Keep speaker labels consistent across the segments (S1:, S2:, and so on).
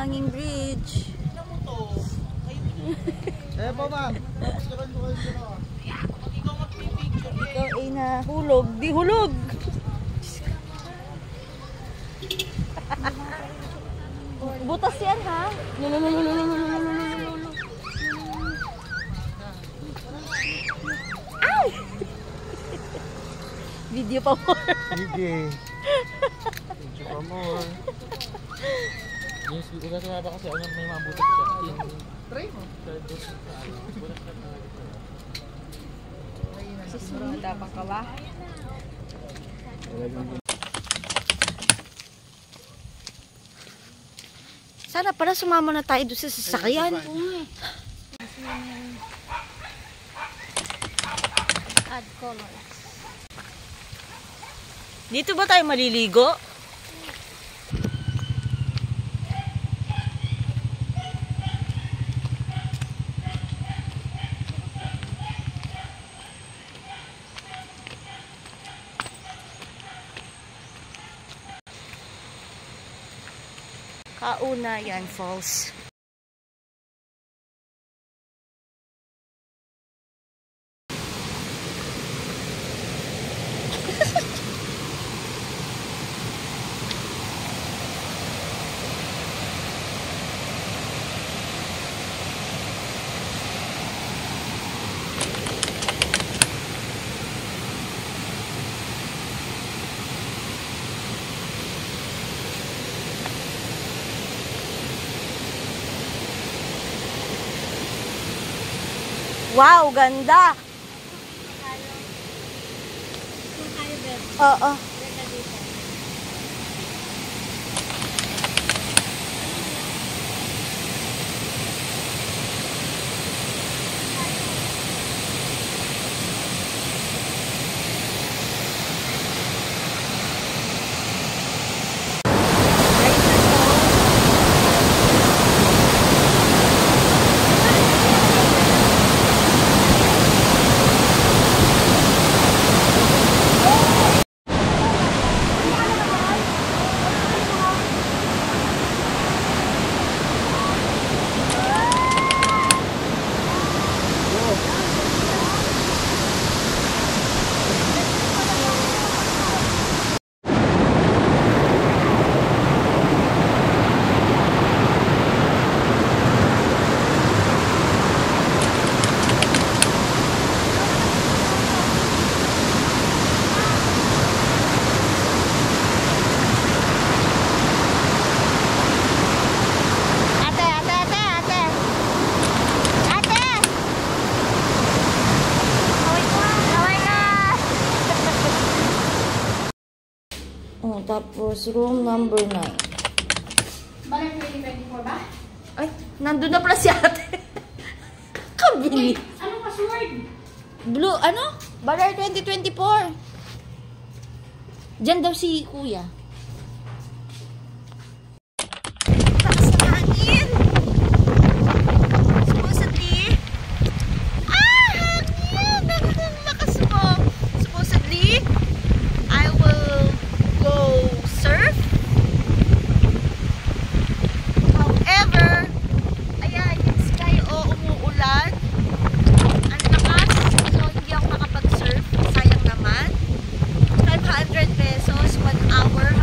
S1: hanging bridge.
S2: Eh po ma'am.
S1: Ikaw ay nahulog. Di hulog. Butas yan ha. Ay! Video pa more.
S2: Sige. Video pa more. Yes, ugat na kasi ano may mga butas sa akin. Try mo.
S1: Susunod pa ka ba? Sana pala sumama na tayo doon sa sasakyan. Add colors. Dito ba tayo maliligo? Kaunayan Falls. Wow, ganda! Oo. Tapos, room number 9.
S3: Baler 2024 ba?
S1: Ay, nandun na pala si ate. Kabili.
S3: Anong password?
S1: Blue, ano? Baler 2024. Diyan daw si kuya. Takas na hangin. Supposedly. Hangin! Bakit ang lakas mo? Supposedly, I will go surf. However, ayan, yung sky umuulan. Ang lakas. So, hindi ako makapag-surf. Sayang naman. 500 pesos, 1 hour.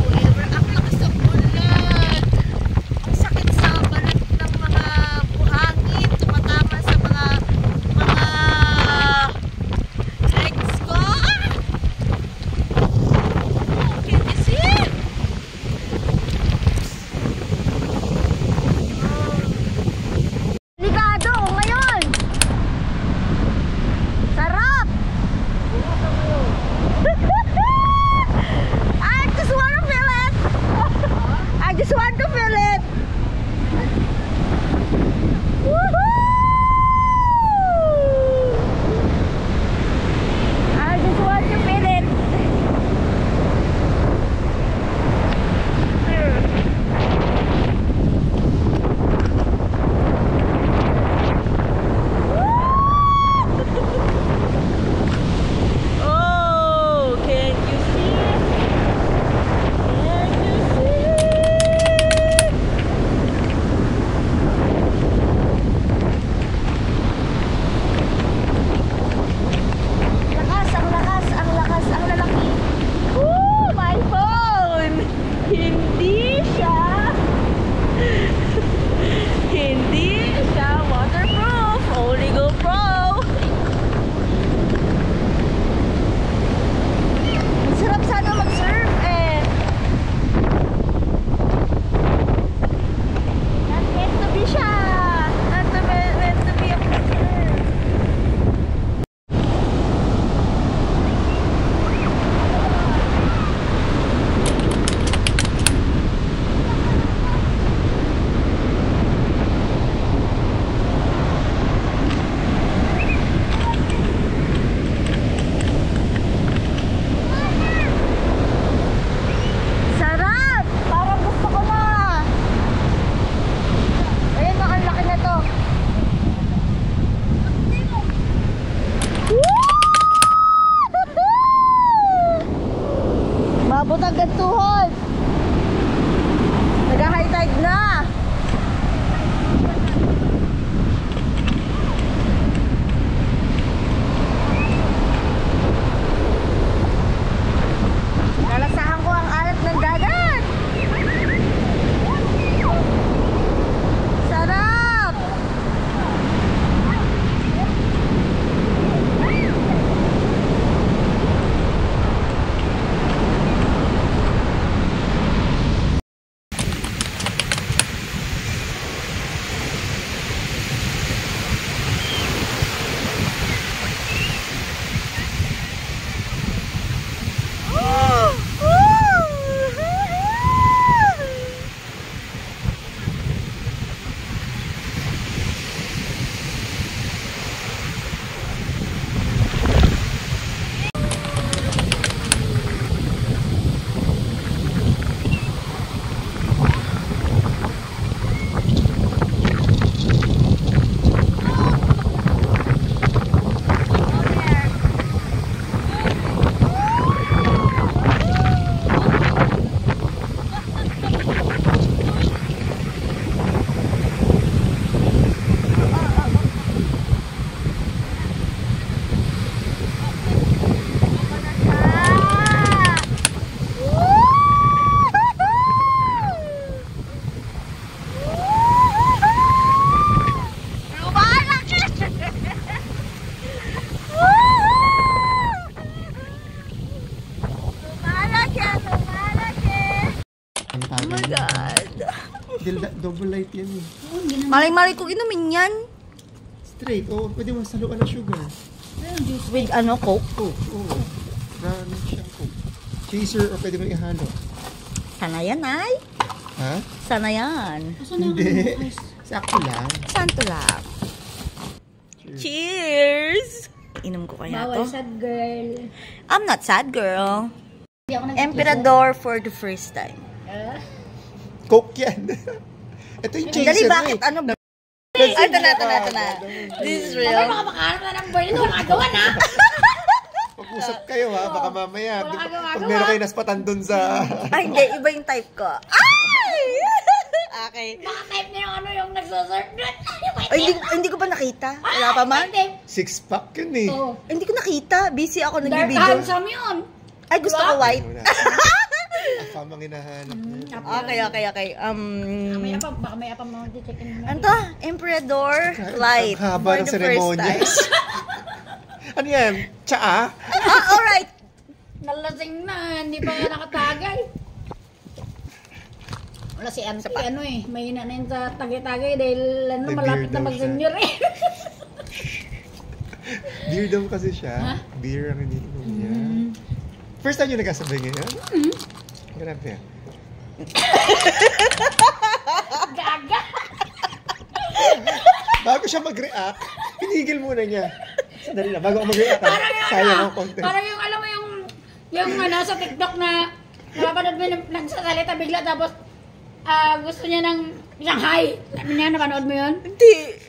S1: Oh my God.
S2: Double light yan eh.
S1: Malay-malay kong inumin yan.
S2: Straight. Oo, pwede mo saluan ng sugar.
S1: With ano, Coke?
S2: Coke. Oo. Marami siyang Coke. Chaser o pwede mo ihalo.
S1: Sana yan, ay.
S2: Ha?
S1: Sana yan.
S2: Hindi. Sakto lang.
S1: Santo lang. Cheers! Inom ko kaya to.
S3: Bawal sad girl.
S1: I'm not sad, girl.
S3: Hindi ako
S1: Emperador for the first time.
S2: Coke yan. Ito yung chaser.
S1: Dali, bakit? Ano ba? Ay, ito na. This is
S3: Mamaya
S1: real.
S3: baka makaharap na ng boy nito. Wala gawa na.
S2: Mag-usap kayo ha. Baka mamaya.
S3: Wala agaw-agaw,
S2: Pag meron kayo naspatan dun sa...
S1: Ay, hindi. Iba yung type ko. Ay! Okay.
S3: Baka type na yung ano yung nagsasurf doon.
S1: Ay, hindi ko pa nakita. Wala pa man.
S2: Six-pack yun eh.
S3: Oo.
S1: Hindi ko nakita. Busy ako
S3: Dark
S1: nag-video.
S3: handsome yun.
S1: Ay, gusto ko white.
S2: Akam ang hinahanap mo.
S1: Okay.
S3: Baka may apam mo. Check-in mo.
S1: Ano to? Emperador Light.
S2: Ang haba
S1: For
S2: ng
S1: the first
S2: seremonyas. Ano yan? Tsaa?
S1: Alright.
S3: Nalasing na. Hindi pa nga nakatagal. Wala si Auntie, ano eh. Mahina na yun sa tagay-tagay dahil ano,
S2: May
S3: malapit
S2: beer
S3: na
S2: daw
S3: mag-senior eh.
S2: Beer daw kasi siya. Beer ang iniinom niya. First time yung nagkasabay ngayon? Grabe.
S3: Gaga.
S2: Bago siya mag-react, pinigil muna niya. Sandali na, bago ako mag-react. Sayang ang content.
S3: Parang yung alam mo yung ano sa TikTok na napapanood mo yung nagsasalita bigla tapos gusto niya ng isang hi. Sabi niya, napanood mo yun?
S1: Hindi.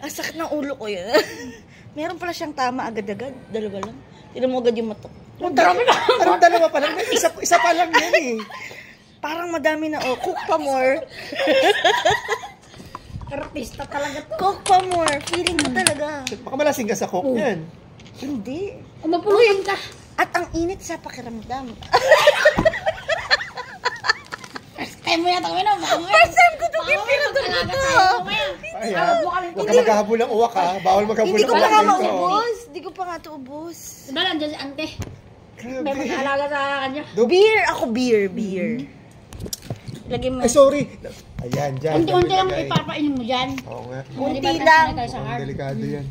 S1: Ang sakit ng ulo ko yun. Meron pala siyang tama agad-agad. Dalawa lang. Tinan mo agad yung matok.
S2: Parang dalawa pa lang. Isa pa lang yan eh.
S1: Parang madami na. Oh, cook pa more.
S3: Artista talaga to.
S1: Cook pa more. Feeling ko talaga.
S2: Baka malasing ka sa coke yan.
S1: Hindi.
S3: Umapuluyan ka.
S1: At ang init sa pakiramdam.
S3: First time mo yata kami na.
S1: First time ko ito Emperador ko to.
S2: Ay ha. Huwag ka maghahabol ng uwak ha. Bawal maghabol
S1: Hindi
S2: ng
S1: ko pa
S2: uwak
S1: nga
S2: dito.
S1: maubos. Hindi ko pa nga ito ubos.
S3: Diba nandiyan si Ante? May
S2: Grabe.
S3: mag-aalaga sa kanya.
S1: Beer. Ako beer. Lagay mo.
S2: Ay, sorry. Ayan, dyan.
S3: Unti-unti lang
S2: Ilagay.
S3: ipapainin mo dyan.
S2: Oo nga.
S1: Unti lang.
S2: Ang delikado yan.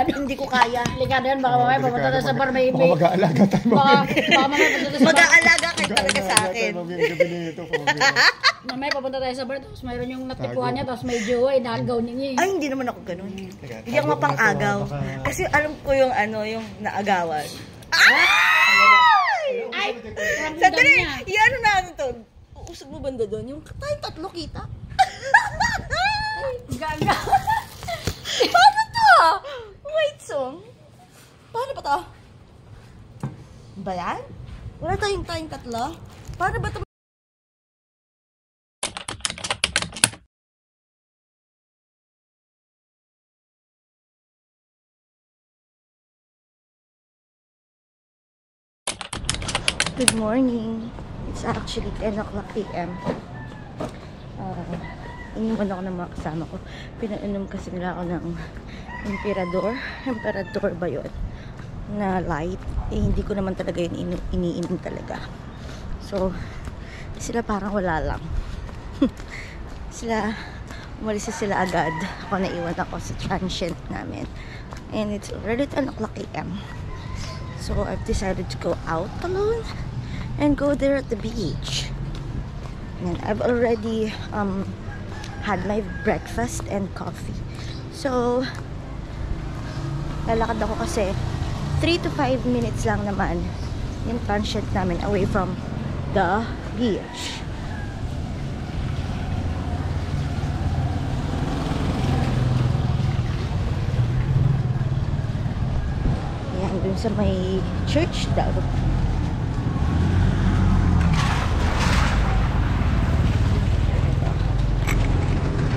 S1: Hindi ko kaya.
S3: Ligado yan. Baka mamaya papunta tayo sa bar may
S2: Baka mag-aalaga tayo
S3: Baka
S2: mamaya.
S3: mamaya papunta tayo sa bar.
S1: Mag-aalaga kayo talaga sa akin.
S2: Mamaya gabi nito.
S3: Mamaya papunta tayo sa bar. Tapos mayroon yung natipuan niya. Tapos may jowa. Inagaw niya eh.
S1: Ay, hindi naman ako ganun. Hindi ako mapang-agaw. Kasi alam ko yung ano, yung naagawan.
S3: Ay!
S1: Sandali! Iano natin to? Uusog mo banda doon? Yung tayong tatlo kita?
S3: Gaga.
S1: Paano to? Wait, song. Paano ba to? Ba yan? Wala tayong tatlo? Paano ba to? Good morning. It's actually 10 o'clock p.m. Iniwan ako ng mga kasama ko. Pinainom kasi nila ako ng Emperador ba yun? Na light. Eh, hindi ko naman talaga yun iniinom talaga. So, sila parang wala lang. Umalis sila agad. Ako naiwan ako sa transient namin. And it's already 10 o'clock a.m. So, I've decided to go out alone and go there at the beach. And I've already had my breakfast and coffee. So, lalakad ako kasi 3 to 5 minutes lang naman yung transient namin away from the beach. Ayan, dun sa may church daw.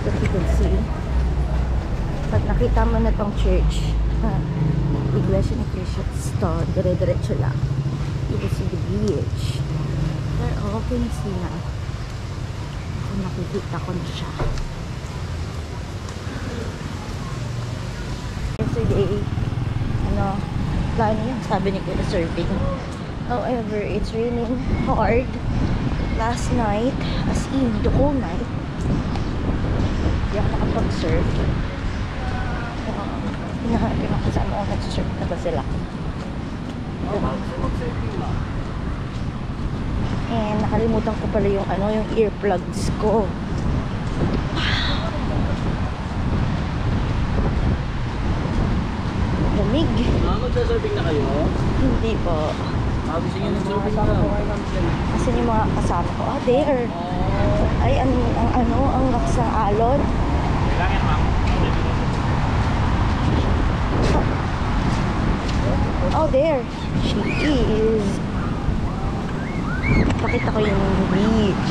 S1: As you can see, pag nakita mo na tong church, Iglesia ni Cristo, dire-diretso lang. You will see the beach. Pero okay na sila. Kung nakikita ko na siya. Yesterday, plano yun, sabi ni Kuya surfing. However, it's raining hard last night, as in the whole night, hindi ako nakapag-surf. Pinakasama ko nag-surf na ba sila. And nakalimutan ko pala yung yung earplugs ko. Lamig.
S2: Magsasurfing na kayo?
S1: Hindi po.
S2: Gusto nyo nag-surfing na?
S1: Kasi yung mga kasama ko, there. Ay, ang lakas ng alon.
S2: Kailangan, ma'am.
S1: Oh, there. She is. Pakita ko yung beach.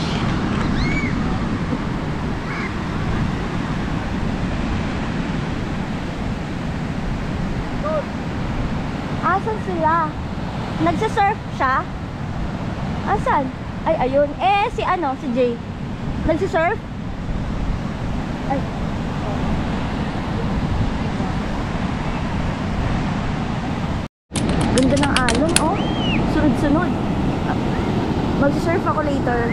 S1: Asan sila? Nagsasurf siya? Asan? Ay, ayun. Si si Jay. Nagsasurf? Ay. Ganda ng alon, oh. Sunod-sunod. Magsasurf ako later.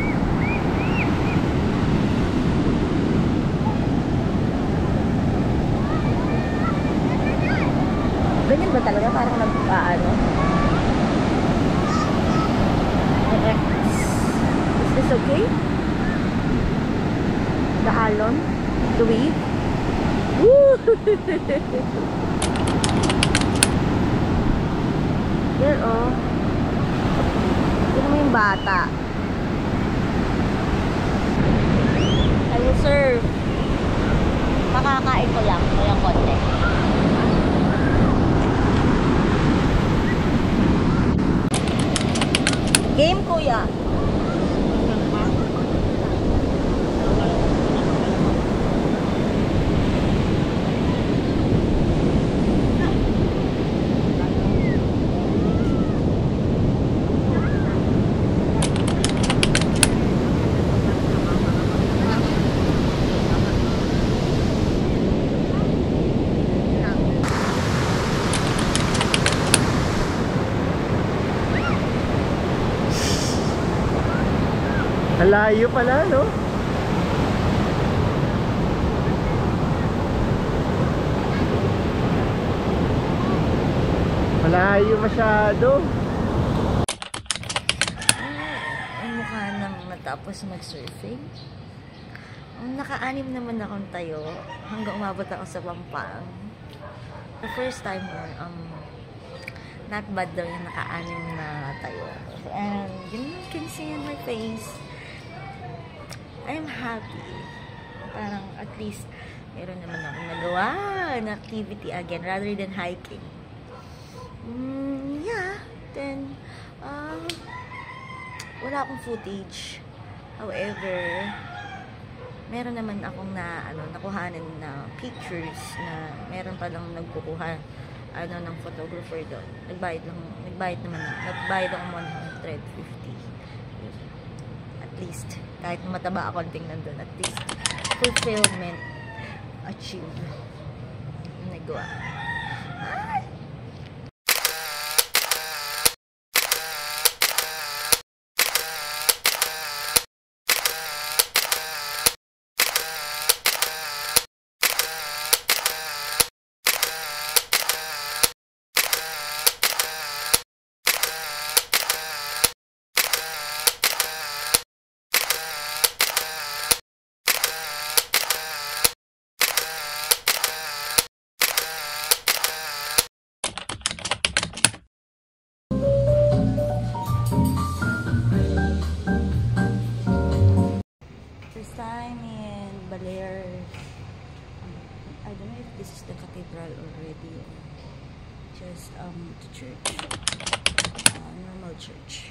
S1: Ganyan ba talaga? Parang Is this okay? The alon? The wave? Woo! There, oh. Tignan mo yung bata. I will serve. Makakain ko lang. Walang konti. Game, kuya.
S2: Layo pala, no? Malayo masyado.
S1: Ang mukha nang matapos mag-surfing. Naka-anim naman akong tayo hanggang umabot ako sa Pampang. The first time not bad daw yung naka-anim na tayo. And you can see in my face, I'm happy. Parang at least meron naman akong nagawa na activity again rather than hiking. Yeah. Then, wala akong footage. However, meron naman akong nakuhanan na pictures na meron palang nagkukuha ng photographer doon. Nagbayad akong 150. At least, kahit mataba ako ang tingnan doon, at least, fulfillment achieved. Nagawa. Ay! Time in Baler. I don't know if this is the cathedral already. Just the church. Normal church.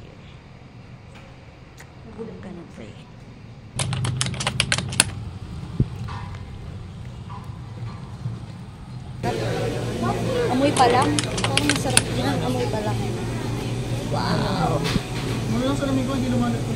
S1: Here. I'm gonna pray. Amoy pa lang. Parang masarap din ang amoy pa lang. Wow!
S2: Mula lang sa lamig ko, hindi lumalat ko.